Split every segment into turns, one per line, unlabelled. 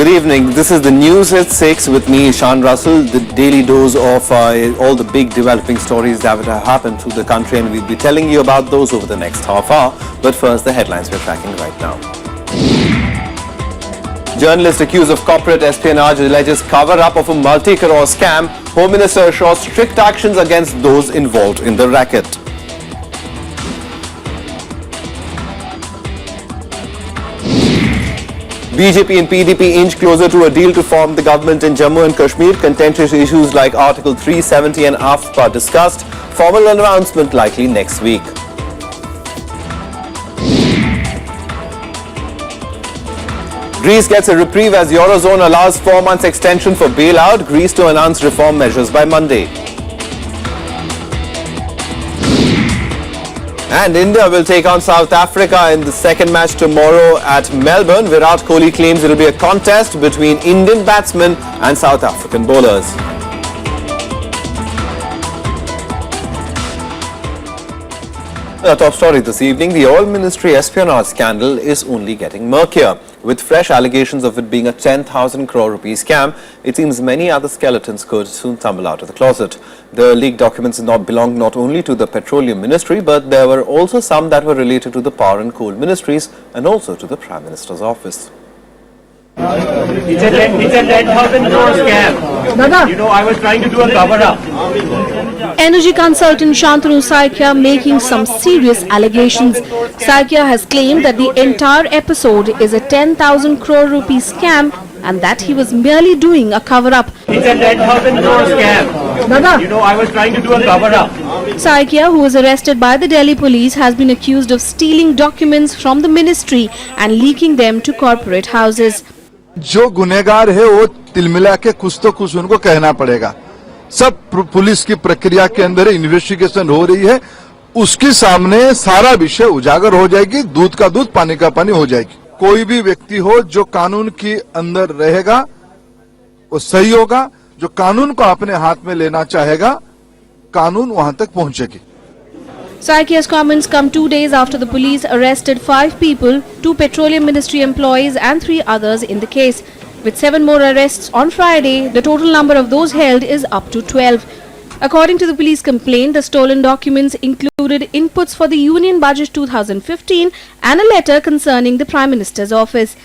Good evening. This is the news at 6 with me, Ishan Russell, the daily dose of all the big developing stories that have happened through the country, and we'll be telling you about those over the next half hour. But first, the headlines we're tracking right now. Journalist accused of corporate espionage alleges cover-up of a multi-crore scam. Home Minister assures strict actions against those involved in the racket. BJP and PDP inch closer to a deal to form the government in Jammu and Kashmir. Contentious issues like Article 370 and AFSPA discussed. Formal announcement likely next week. Greece gets a reprieve as Eurozone allows 4 months extension for bailout. Greece to announce reform measures by Monday. And India will take on South Africa in the second match tomorrow at Melbourne. Virat Kohli claims it will be a contest between Indian batsmen and South African bowlers. The top story this evening, the Oil Ministry espionage scandal is only getting murkier. With fresh allegations of it being a 10,000 crore rupee scam, it seems many other skeletons could soon tumble out of the closet. The leaked documents belonged not only to the Petroleum Ministry, but there were also some that were related to the Power and Coal Ministries and also to the Prime Minister's office.
It's a 10,000 crore scam. You know, I was trying to do a cover-up.
Energy consultant Shantanu Saikia making some serious allegations. Saikia has claimed that the entire episode is a 10,000 crore rupee scam and that he was merely doing a cover-up.
It's a 10,000 crore scam. You know, I was trying to do a cover-up.
Saikia, who was arrested by the Delhi police, has been accused of stealing documents from the ministry and leaking them to corporate houses.
जो गुनहगार है वो तिलमिला के कुछ तो कुछ उनको कहना पड़ेगा। सब पुलिस की प्रक्रिया के अंदर इन्वेस्टिगेशन हो रही है, उसके सामने सारा विषय उजागर हो जाएगी, दूध का दूध पानी का पानी हो जाएगी। कोई भी व्यक्ति हो जो कानून के अंदर रहेगा वो सही होगा, जो कानून को अपने हाथ में लेना चाहेगा कानून वहां तक पहुंचेगी।
Saikia's comments come 2 days after the police arrested 5 people, 2 Petroleum Ministry employees and 3 others in the case. With 7 more arrests on Friday, the total number of those held is up to 12. According to the police complaint, the stolen documents included inputs for the Union Budget 2015 and a letter concerning the Prime Minister's office.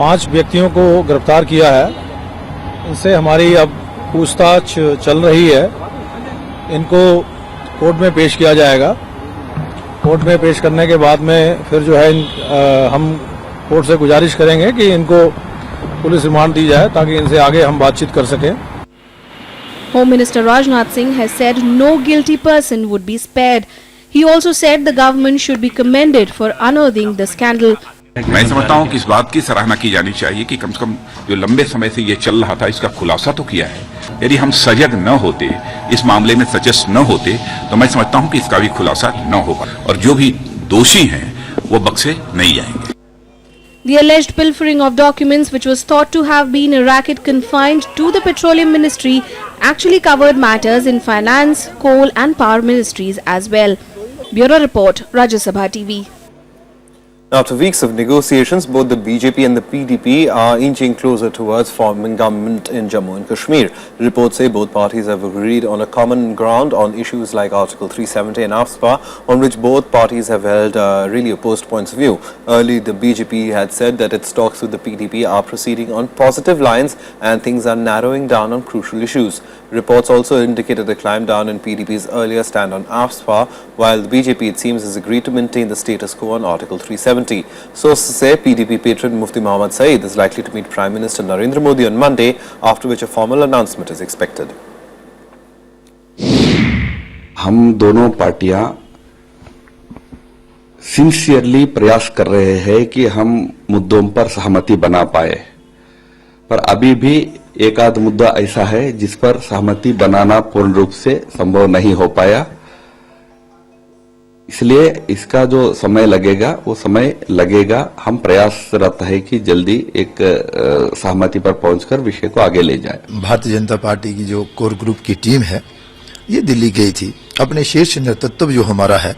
5 व्यक्तियों को गिरफ्तार किया है। इनसे हमारी अब पूछताछ चल रही है। इनको कोर्ट में पेश किया जाएगा। कोर्ट में पेश करने के बाद में फिर जो है हम कोर्ट से गुजारिश करेंगे कि इनको पुलिस रिमांड दी जाए ताकि इनसे आगे हम बातचीत कर सकें।
Home Minister Rajnath Singh has said no guilty person would be spared. He also said the government should be commended for unearthing the scandal.
मैं समझता हूं कि इस बात की सराहना की जानी चाहिए कि कम से कम जो लंबे समय से ये चल रहा था इसका खुलासा तो किया है। यदि हम सजग न होते, इस मामले में सचेत न होते, तो मैं समझता हूं कि इसका भी खुलासा न होगा और जो भी दोषी हैं वो बख्शे नहीं जाएंगे।
The alleged pilfering of documents, which was thought to have been a racket confined to the Petroleum Ministry, actually covered matters in finance, coal and power ministries as well. Bureau Report, Rajya Sabha TV.
After weeks of negotiations, both the BJP and the PDP are inching closer towards forming government in Jammu and Kashmir. Reports say both parties have agreed on a common ground on issues like Article 370 and AFSPA, on which both parties have held really opposed points of view. Early, the BJP had said that its talks with the PDP are proceeding on positive lines and things are narrowing down on crucial issues. Reports also indicated a climb down in PDP's earlier stand on AFSPA, while the BJP, it seems, has agreed to maintain the status quo on Article 370. Sources say PDP patron Mufti Mohammad Saeed is likely to meet Prime Minister Narendra Modi on Monday, after which a formal announcement is expected.
हम दोनों पार्टियां sincerely प्रयास कर रहे हैं कि हम मुद्दों पर सहमति बना पाए, पर अभी भी एक आध मुद्दा ऐसा है जिस पर सहमति बनाना पूर्ण रूप से संभव नहीं हो पाया। इसलिए इसका जो समय लगेगा वो समय लगेगा। हम प्रयासरत है कि जल्दी एक सहमति पर पहुंचकर विषय को आगे ले जाए।
भारतीय जनता पार्टी की जो कोर ग्रुप की टीम है ये दिल्ली गई थी, अपने शीर्ष नेतृत्व जो हमारा है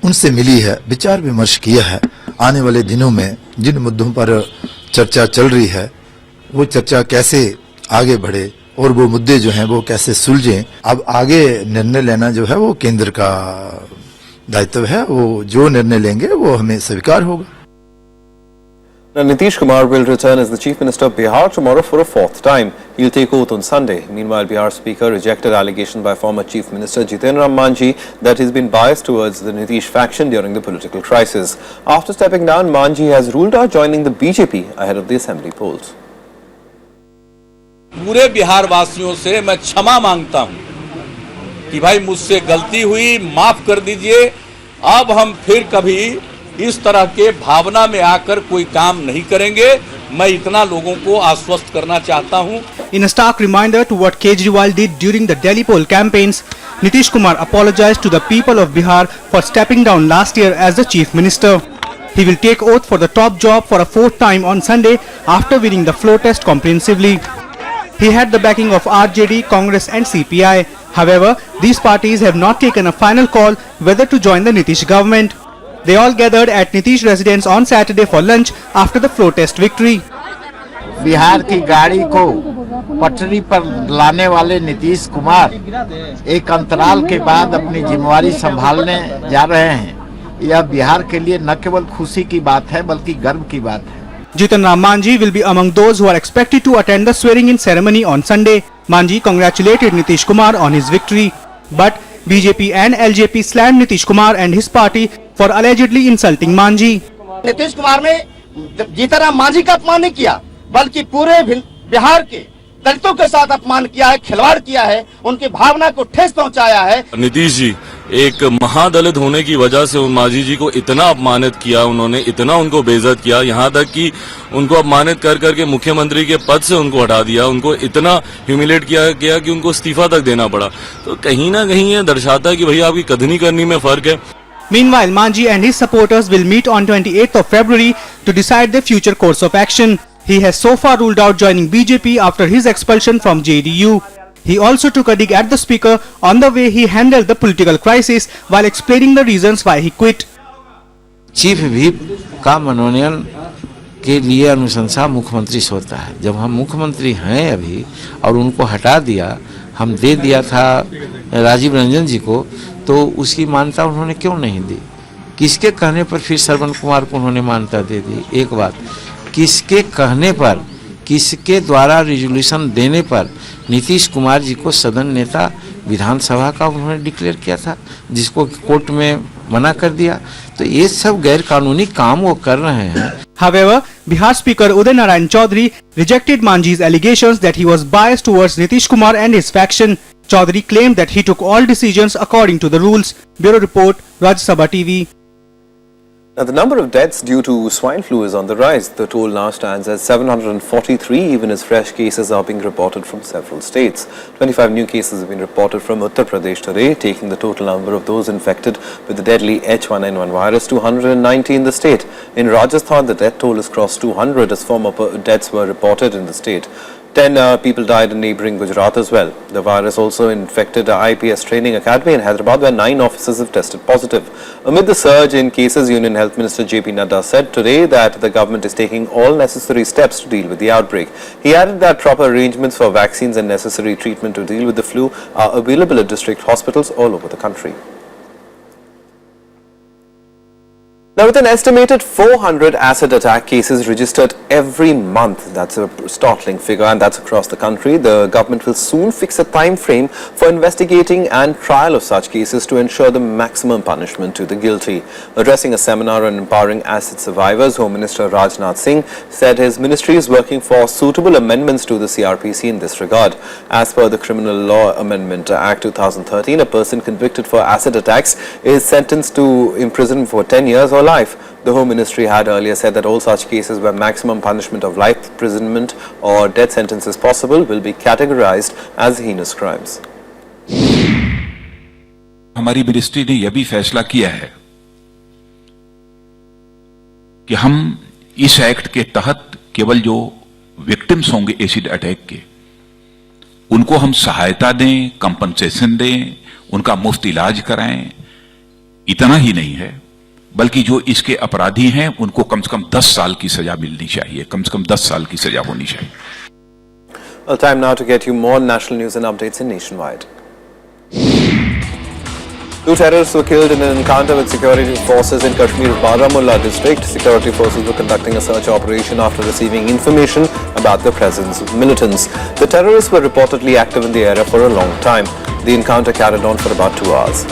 उनसे मिली है, विचार विमर्श किया है। आने वाले दिनों में जिन मुद्दों पर चर्चा चल रही है वो चर्चा कैसे आगे बढ़े और वो मुद्दे जो हैं वो कैसे सुलझें। अब आगे निर्णय लेना जो है वो केंद्र का दायित्व है, वो जो निर्णय लेंगे वो हमें स्वीकार होगा।
Now, Nitish Kumar will return as the Chief Minister of Bihar tomorrow for a fourth time. He'll take oath on Sunday. Meanwhile, Bihar Speaker rejected allegation by former Chief Minister Jiten Ram Manjhi that he's been biased towards the Nitish faction during the political crisis. After stepping down, Manjhi has ruled out joining the BJP ahead of the assembly polls.
पूरे बिहार वासियों से मैं क्षमा मांगता हूं कि भाई मुझसे गलती हुई, माफ कर दीजिए। अब हम फिर कभी इस तरह के भावना में आकर कोई काम नहीं करेंगे। मैं इतना लोगों को आश्वस्त करना चाहता हूं।
In a stark reminder to what Kejriwal did during the Delhi poll campaigns, Nitish Kumar apologized to the people of Bihar for stepping down last year as the Chief Minister. He will take oath for the top job for a fourth time on Sunday after winning the floor test comprehensively. He had the backing of RJD, Congress and CPI. However, these parties have not taken a final call whether to join the Nitish government. They all gathered at Nitish residence on Saturday for lunch after the floor test victory.
Bihar की गाड़ी को पटरी पर लाने वाले नीतीश कुमार एक अंतराल के बाद अपनी जिम्मेवारी संभालने जा रहे हैं। यह बिहार के लिए न केवल खुशी की बात है बल्कि गर्व की बात है।
Jiten Ram Manjhi will be among those who are expected to attend the swearing-in ceremony on Sunday. Manjhi congratulated Nitish Kumar on his victory, but BJP and LJP slammed Nitish Kumar and his party for allegedly insulting Manjhi.
Nitish Kumar ने जीतन राम मांझी का अपमान नहीं किया बल्कि पूरे बिहार के दलितों के साथ अपमान किया है, खिलवाड़ किया है, उनकी भावना को ठेस पहुंचाया है।
नीतीश जी एक महादलित होने की वजह से मांझी जी को इतना अपमानित किया, उन्होंने इतना उनको बेइज्जत किया, यहाँ तक कि उनको अपमानित कर करके मुख्यमंत्री के पद से उनको हटा दिया, उनको इतना ह्यूमिलेट किया गया कि उनको इस्तीफा तक देना पड़ा। तो कहीं ना कहीं ये दर्शाता है कि भैया आपकी कथनी करनी में फर्क है।
Meanwhile, Manjhi and his supporters will meet on 28th of February to decide their future course of action. He has so far ruled out joining BJP after his expulsion from JDU. He also took a dig at the speaker on the way he handled the political crisis while explaining the reasons why he quit.
Chief whip का मनोनयन के लिए अनुशंसा मुख्यमंत्री से होता है। जब हम मुख्यमंत्री हैं अभी और उनको हटा दिया, हम दे दिया था राजीव रंजन जी को, तो उसकी मान्यता उन्होंने क्यों नहीं दी? किसके कहने पर फिर श्रवण कुमार को उन्होंने मान्यता दे दी? एक बात, किसके कहने पर, किसके द्वारा रिजोल्यूशन देने पर नीतीश कुमार जी को सदन नेता विधानसभा का उन्होंने डिक्लेयर किया था, जिसको कोर्ट में मना कर दिया? तो ये सब गैर कानूनी काम वो कर रहे हैं।
However, Bihar Speaker Uday Narayan Chaudhary rejected Manjhi's allegations that he was biased towards Nitish Kumar and his faction. Chaudhary claimed that he took all decisions according to the rules. Bureau Report, Rajya Sabha TV.
Now, the number of deaths due to swine flu is on the rise. The toll now stands at 743, even as fresh cases are being reported from several states. 25 new cases have been reported from Uttar Pradesh today, taking the total number of those infected with the deadly H1N1 virus to 190 in the state. In Rajasthan, the death toll has crossed 200 as 4 more deaths were reported in the state. 10 people died in neighbouring Gujarat as well. The virus also infected the IPS Training Academy in Hyderabad, where 9 officers have tested positive. Amid the surge in cases, Union Health Minister JP Nadda said today that the government is taking all necessary steps to deal with the outbreak. He added that proper arrangements for vaccines and necessary treatment to deal with the flu are available at district hospitals all over the country. Now, with an estimated 400 acid attack cases registered every month, that's a startling figure, and that's across the country, the government will soon fix a time frame for investigating and trial of such cases to ensure the maximum punishment to the guilty. Addressing a seminar on empowering acid survivors, Home Minister Rajnath Singh said his ministry is working for suitable amendments to the CRPC in this regard. As per the Criminal Law Amendment Act 2013, a person convicted for acid attacks is sentenced to imprisonment for 10 years or life. The Home Ministry had earlier said that all such cases where maximum punishment of life imprisonment or death sentence is possible will be categorized as heinous crimes.
हमारी ministry ने यह भी फैसला किया है कि हम इस एक्ट के तहत केवल जो विक्टिम्स होंगे एसिड अटैक के, उनको हम सहायता दें, कंपनसेशन दें, उनका मुफ्त इलाज कराएं। इतना ही नहीं है, बल्कि जो इसके अपराधी हैं उनको कम से कम 10 साल की सजा मिलनी चाहिए, कम से कम 10 साल की सजा होनी चाहिए।
Well, time now to get you more national news and updates in Nationwide. 2 terrorists were killed in an encounter with security forces in Kashmir's Baramulla district. Security forces were conducting a search operation after receiving information about the presence of militants. The terrorists were reportedly active in the area for a long time. The encounter carried on for about 2 hours.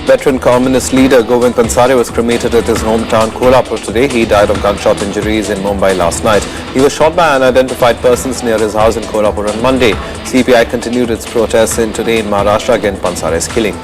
Veteran communist leader Govind Pansare was cremated at his hometown Kolhapur today. He died of gunshot injuries in Mumbai last night. He was shot by unidentified persons near his house in Kolhapur on Monday. CPI continued its protests today in Maharashtra against Pansare's killing.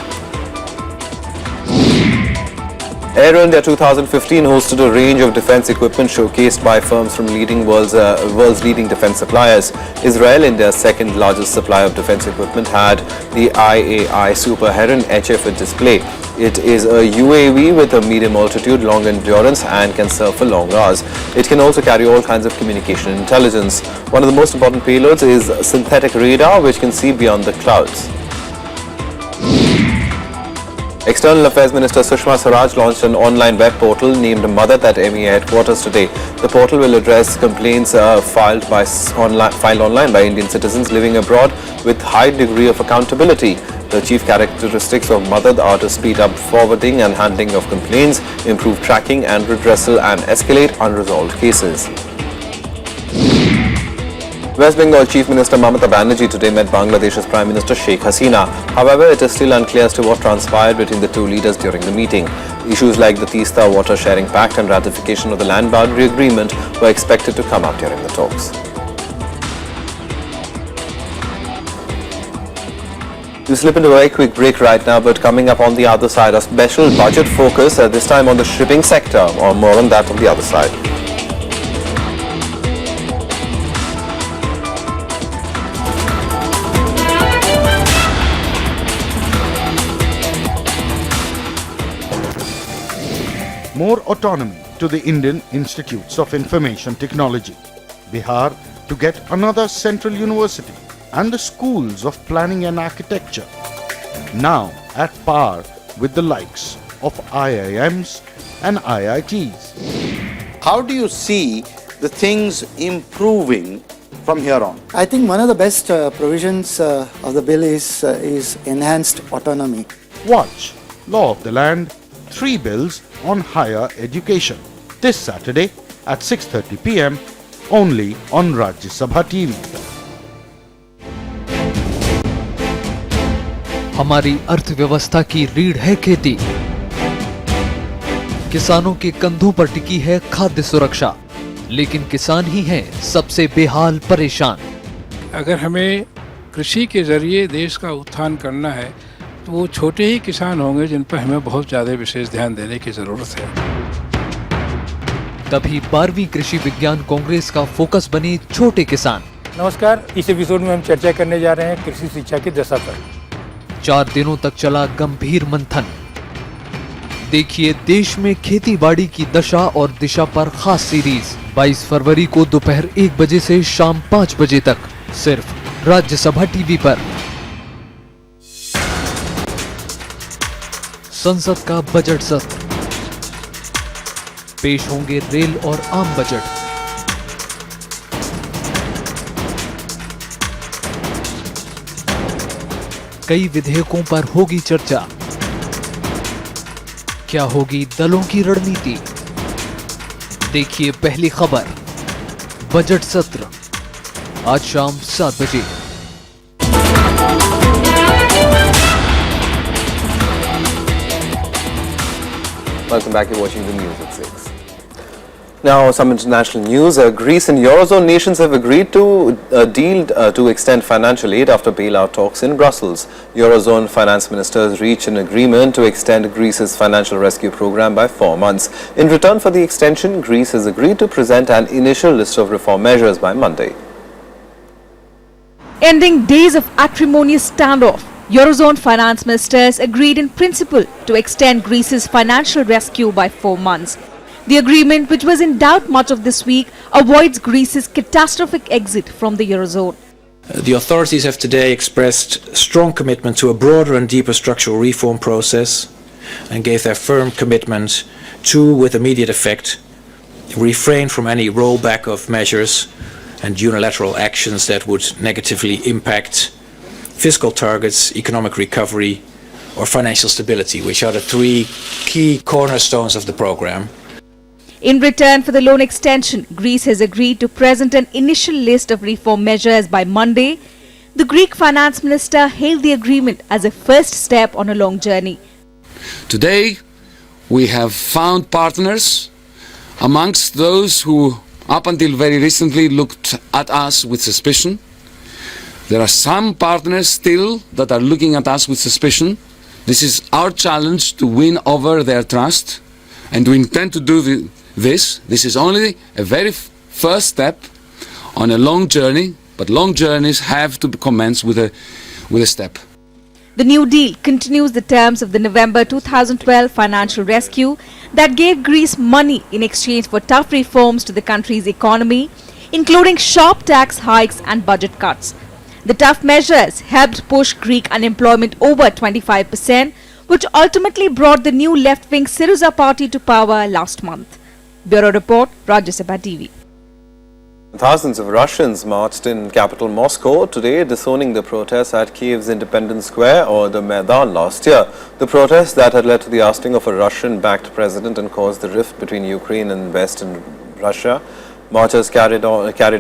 Aero India 2015 hosted a range of defence equipment showcased by firms from world's leading defence suppliers. Israel, India's second largest supplier of defence equipment, had the IAI Super Heron HF at display. It is a UAV with a medium altitude, long endurance and can serve for long hours. It can also carry all kinds of communication and intelligence. One of the most important payloads is synthetic radar, which can see beyond the clouds. External Affairs Minister Sushma Swaraj launched an online web portal named Madad at MEA headquarters today. The portal will address complaints filed online by Indian citizens living abroad with high degree of accountability. The chief characteristics of Madad are to speed up forwarding and handling of complaints, improve tracking and redressal, and escalate unresolved cases. West Bengal Chief Minister Mamata Banerjee today met Bangladesh's Prime Minister Sheikh Hasina. However, it is still unclear as to what transpired between the two leaders during the meeting. Issues like the Teesta Water Sharing Pact and ratification of the Land Boundary Agreement were expected to come up during the talks. We slip into a very quick break right now, but coming up on the other side, a special budget focus, this time on the shipping sector, or more on that on the other side.
More autonomy to the Indian Institutes of Information Technology, Bihar to get another central university, and the schools of planning and architecture, now at par with the likes of IIMs and IITs.
How do you see the things improving from here on?
I think one of the best provisions of the bill is enhanced autonomy.
Watch Law of the Land, 3 bills on higher education. This Saturday at 6:30 p.m. only on Rajya Sabha TV.
हमारी अर्थव्यवस्था की रीढ़ है खेती। किसानों के कंधों पर टिकी है खाद्य सुरक्षा, लेकिन किसान ही हैं सबसे बेहाल परेशान।
अगर हमें कृषि के जरिए देश का उत्थान करना है तो वो छोटे ही किसान होंगे जिन पर हमें बहुत ज्यादा विशेष ध्यान देने की जरूरत है।
तभी 12वीं कृषि विज्ञान कांग्रेस का फोकस बने छोटे किसान।
नमस्कार, इस एपिसोड में हम चर्चा करने जा रहे हैं कृषि शिक्षा की दशा पर।
4 दिनों तक चला गंभीर मंथन। देखिए देश में खेती बाड़ी की दशा और दिशा पर खास सीरीज 22 फरवरी को दोपहर 1 बजे से शाम 5 बजे तक सिर्फ राज्यसभा टीवी पर। संसद का बजट सत्र, पेश होंगे रेल और आम बजट। कई विधेयकों पर होगी चर्चा। क्या होगी दलों की रणनीति? देखिए पहली खबर, बजट सत्र, आज शाम 7 बजे।
Welcome back. You're watching the news at 6. Now, some international news. Greece and Eurozone nations have agreed to a deal to extend financial aid after bailout talks in Brussels. Eurozone finance ministers reached an agreement to extend Greece's financial rescue program by 4 months. In return for the extension, Greece has agreed to present an initial list of reform measures by Monday.
Ending days of acrimonious standoff, Eurozone finance ministers agreed in principle to extend Greece's financial rescue by 4 months. The agreement, which was in doubt much of this week, avoids Greece's catastrophic exit from the Eurozone.
The authorities have today expressed strong commitment to a broader and deeper structural reform process and gave their firm commitment to, with immediate effect, refrain from any rollback of measures and unilateral actions that would negatively impact fiscal targets, economic recovery, or financial stability, which are the three key cornerstones of the program.
In return for the loan extension, Greece has agreed to present an initial list of reform measures by Monday. The Greek finance minister hailed the agreement as a first step on a long journey.
Today, we have found partners amongst those who, up until very recently, looked at us with suspicion. There are some partners still that are looking at us with suspicion. This is our challenge to win over their trust, and we intend to do this. This is only a very first step on a long journey, but long journeys have to commence with a step.
The new deal continues the terms of the November 2012 financial rescue that gave Greece money in exchange for tough reforms to the country's economy, including sharp tax hikes and budget cuts. The tough measures helped push Greek unemployment over 25%, which ultimately brought the new left-wing Syriza party to power last month. Bureau Report, Rajya Sabha TV.
Thousands of Russians marched in capital Moscow today, disowning the protests at Kiev's Independence Square or the Maidan last year. The protest that had led to the ousting of a Russian-backed president and caused the rift between Ukraine and Western Russia. Marchers carried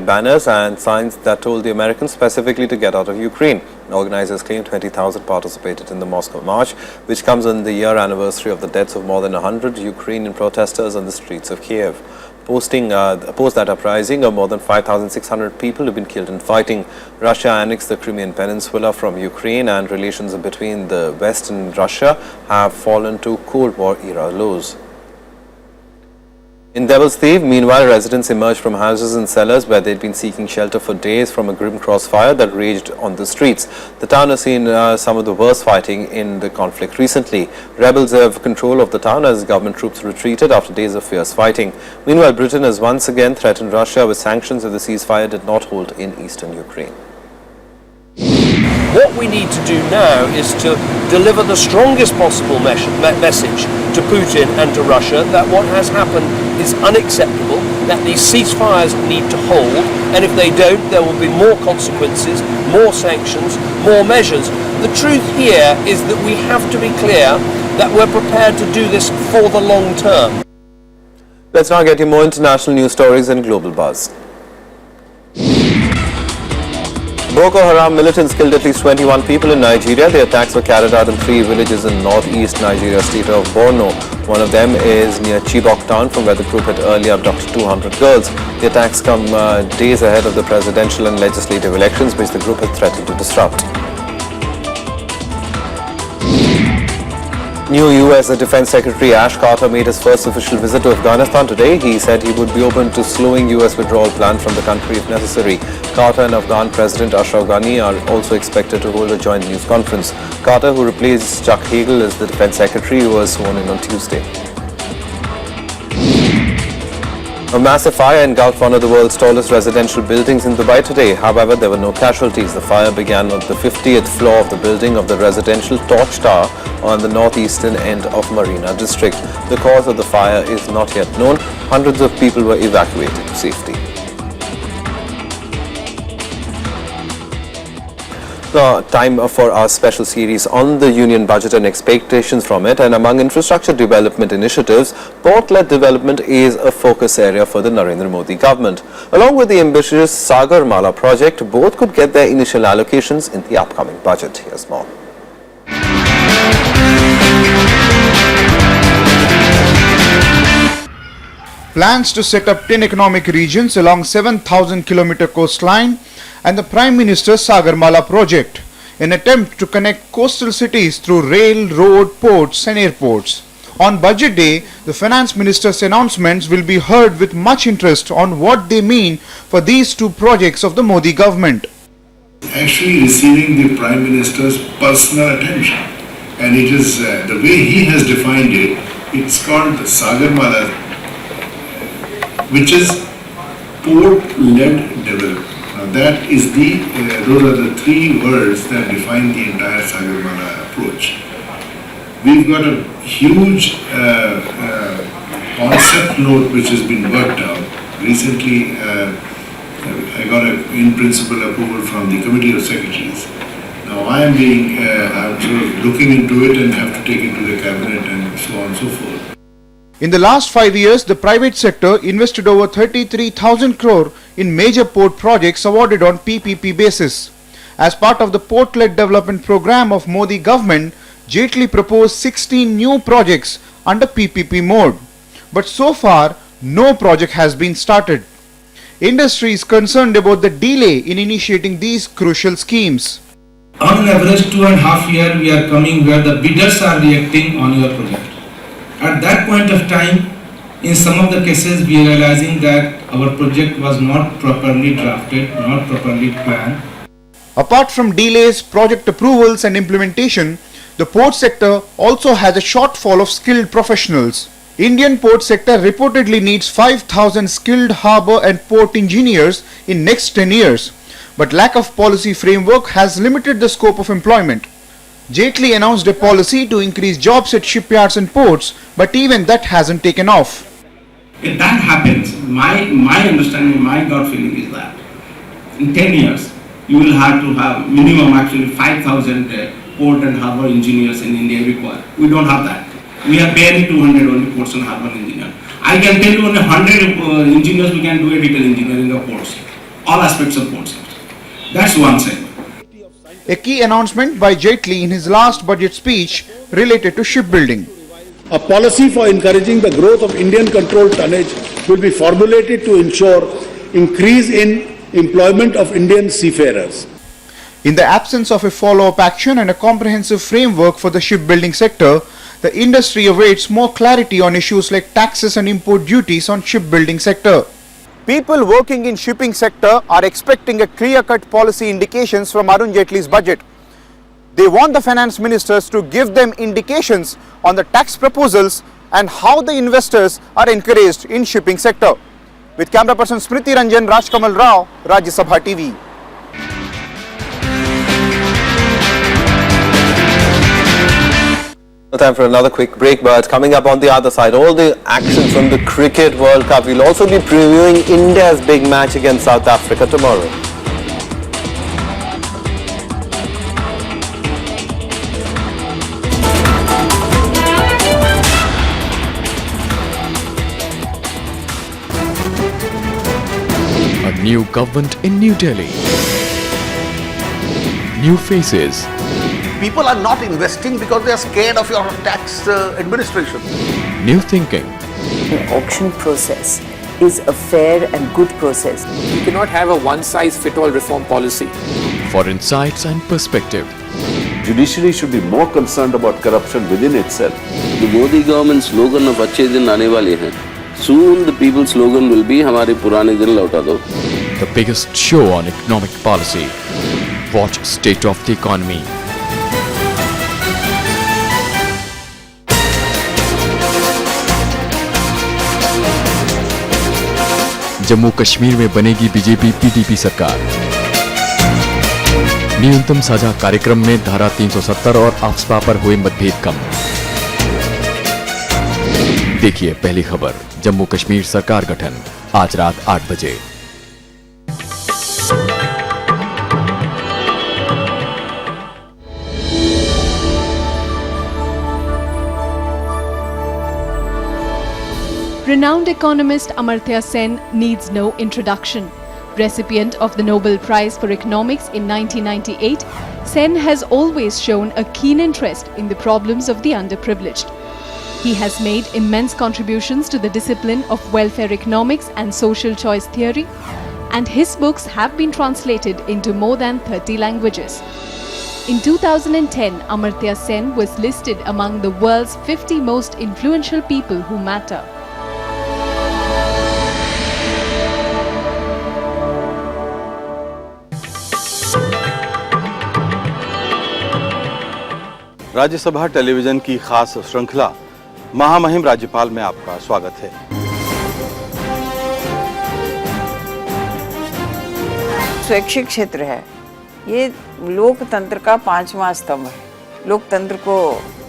banners and signs that told the Americans specifically to get out of Ukraine. Organizers claim 20,000 participated in the Moscow march, which comes on the year anniversary of the deaths of more than 100 Ukrainian protesters on the streets of Kiev. Post that uprising, more than 5,600 people have been killed in fighting. Russia annexed the Crimean Peninsula from Ukraine, and relations between the West and Russia have fallen to Cold War era lows. In Devil's Thief, meanwhile, residents emerged from houses and cellars where they'd been seeking shelter for days from a grim crossfire that raged on the streets. The town has seen some of the worst fighting in the conflict recently. Rebels have control of the town as government troops retreated after days of fierce fighting. Meanwhile, Britain has once again threatened Russia with sanctions if the ceasefire did not hold in eastern Ukraine.
What we need to do now is to deliver the strongest possible message to Putin and to Russia that what has happened is unacceptable, that these ceasefires need to hold, and if they don't, there will be more consequences, more sanctions, more measures. The truth here is that we have to be clear that we're prepared to do this for the long term.
Let's now get you more international news stories and global buzz. Boko Haram militants killed at least 21 people in Nigeria. The attacks were carried out in 3 villages in northeast Nigeria state of Borno. One of them is near Chibok town, from where the group had earlier abducted 200 girls. The attacks come days ahead of the presidential and legislative elections, which the group had threatened to disrupt. New U.S. Defense Secretary Ash Carter made his first official visit to Afghanistan today. He said he would be open to slowing U.S. withdrawal plans from the country if necessary. Carter and Afghan President Ashraf Ghani are also expected to hold a joint news conference. Carter, who replaced Chuck Hagel as the Defense Secretary, was sworn in on Tuesday. A massive fire engulfed one of the world's tallest residential buildings in Dubai today. However, there were no casualties. The fire began on the 50th floor of the building of the residential Torch Tower on the northeastern end of Marina district. The cause of the fire is not yet known. Hundreds of people were evacuated to safety. Now, time for our special series on the union budget and expectations from it. And among infrastructure development initiatives, port-led development is a focus area for the Narendra Modi government. Along with the ambitious Sagarmala project, both could get their initial allocations in the upcoming budget. Here's more.
Plans to set up 10 economic regions along 7,000-kilometer coastline and the Prime Minister's Sagarmala project, an attempt to connect coastal cities through rail, road, ports and airports. On Budget Day, the Finance Minister's announcements will be heard with much interest on what they mean for these two projects of the Modi government.
Actually receiving the Prime Minister's personal attention, and it is the way he has defined it, it's called the Sagarmala, which is port-led development. That is those are the three words that define the entire Sagarmala approach. We've got a huge concept note which has been worked out. Recently, I got an in-principle approval from the Committee of Secretaries. Now I'm sort of looking into it and have to take it to the Cabinet and so on and so forth.
In the last 5 years, the private sector invested over 33,000 crore in major port projects awarded on PPP basis. As part of the port-led development program of Modi government, Jaitley proposed 16 new projects under PPP mode. But so far, no project has been started. Industry is concerned about the delay in initiating these crucial schemes.
On an average 2.5 years we are coming where the bidders are reacting on your project. At that point of time, in some of the cases we are realizing that our project was not properly drafted, not properly planned.
Apart from delays, project approvals and implementation, the port sector also has a shortfall of skilled professionals. Indian port sector reportedly needs 5,000 skilled harbour and port engineers in next 10 years. But lack of policy framework has limited the scope of employment. Jaitley announced a policy to increase jobs at shipyards and ports, but even that hasn't taken off.
If that happens, my understanding, my gut feeling is that in 10 years you will have to have minimum actually 5,000 port and harbour engineers in India required. We don't have that. We have barely 200 only ports and harbour engineers. I can tell you only 100 engineers we can do a detail engineering of ports, all aspects of ports. That's one side.
A key announcement by Jaitley in his last budget speech related to shipbuilding.
A policy for encouraging the growth of Indian-controlled tonnage will be formulated to ensure increase in employment of Indian seafarers.
In the absence of a follow-up action and a comprehensive framework for the shipbuilding sector, the industry awaits more clarity on issues like taxes and import duties on shipbuilding sector. People working in shipping sector are expecting a clear-cut policy indications from Arun Jaitley's budget. They want the finance ministers to give them indications on the tax proposals and how the investors are encouraged in shipping sector. With camera person Smriti Ranjan, Rajkamal Rao, Rajya Sabha TV.
Time for another quick break, but coming up on the other side, all the action from the Cricket World Cup. We'll also be previewing India's big match against South Africa tomorrow.
A new government in New Delhi. New faces.
People are not investing because they are scared of your tax administration.
New thinking.
The auction process is a fair and good process.
You cannot have a one-size-fits-all reform policy.
For insights and perspective.
Judiciary should be more concerned about corruption within itself.
The Modi government slogan of "अच्छे दिन आने वाले हैं." Soon the people's slogan will be "हमारे पुराने दिन लौटा दो."
The biggest show on economic policy. Watch State of the Economy. Jammu Kashmir में बनेगी बीजेपी पीडीपी सरकार। न्यूनतम साझा कार्यक्रम में धारा 370 और आफ्स्पा पर हुए मतभेद कम। देखिए पहली खबर, जम्मू कश्मीर सरकार गठन, आज रात 8 बजे।
Renowned economist Amartya Sen needs no introduction. Recipient of the Nobel Prize for Economics in 1998, Sen has always shown a keen interest in the problems of the underprivileged. He has made immense contributions to the discipline of welfare economics and social choice theory, and his books have been translated into more than 30 languages. In 2010, Amartya Sen was listed among the world's 50 most influential people who matter.
Rajya Sabha television की खास श्रृंखला महामहिम राज्यपाल में आपका स्वागत है।
स्वैच्छिक क्षेत्र है, ये लोकतंत्र का 5वां स्तंभ है। लोकतंत्र को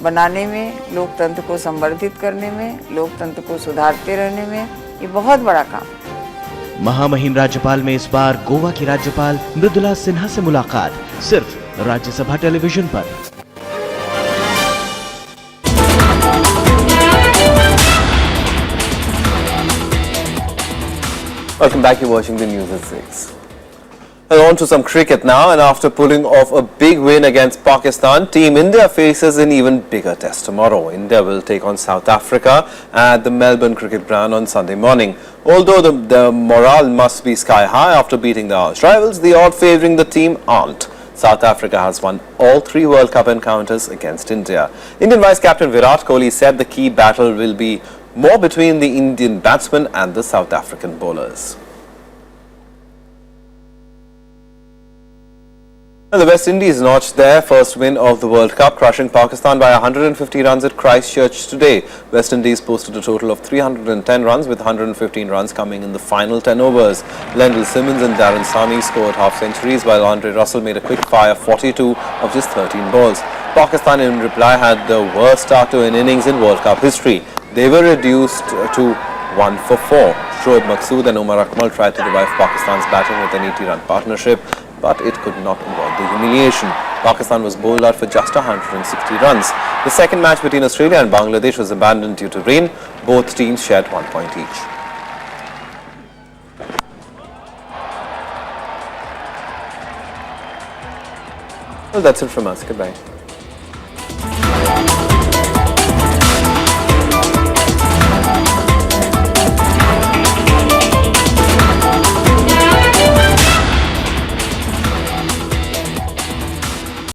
बनाने में, लोकतंत्र को संवर्धित करने में, लोकतंत्र को सुधारते रहने में ये बहुत बड़ा काम है।
महामहिम राज्यपाल में इस बार गोवा की राज्यपाल मृदुला सिन्हा से मुलाकात, सिर्फ राज्यसभा टेलीविजन पर।
Welcome back, you're watching the news at 6. And on to some cricket now, and after pulling off a big win against Pakistan, Team India faces an even bigger test tomorrow. India will take on South Africa at the Melbourne Cricket Ground on Sunday morning. Although the morale must be sky high after beating the arch rivals, the odds favouring the team aren't. South Africa has won all 3 World Cup encounters against India. Indian Vice-Captain Virat Kohli said the key battle will be more between the Indian batsmen and the South African bowlers. And the West Indies notched their first win of the World Cup, crushing Pakistan by 150 runs at Christchurch today. West Indies posted a total of 310 runs, with 115 runs coming in the final 10 overs. Lendl Simmons and Darren Sani scored half-centuries, while Andre Russell made a quick-fire 42 of just 13 balls. Pakistan, in reply, had the worst start to an innings in World Cup history. They were reduced to 1 for 4. Shoaib Maqsood and Umar Akmal tried to revive Pakistan's batting with an 80-run partnership, but it could not avoid the humiliation. Pakistan was bowled out for just 160 runs. The second match between Australia and Bangladesh was abandoned due to rain. Both teams shared 1 point each. Well, that's it from us. Goodbye.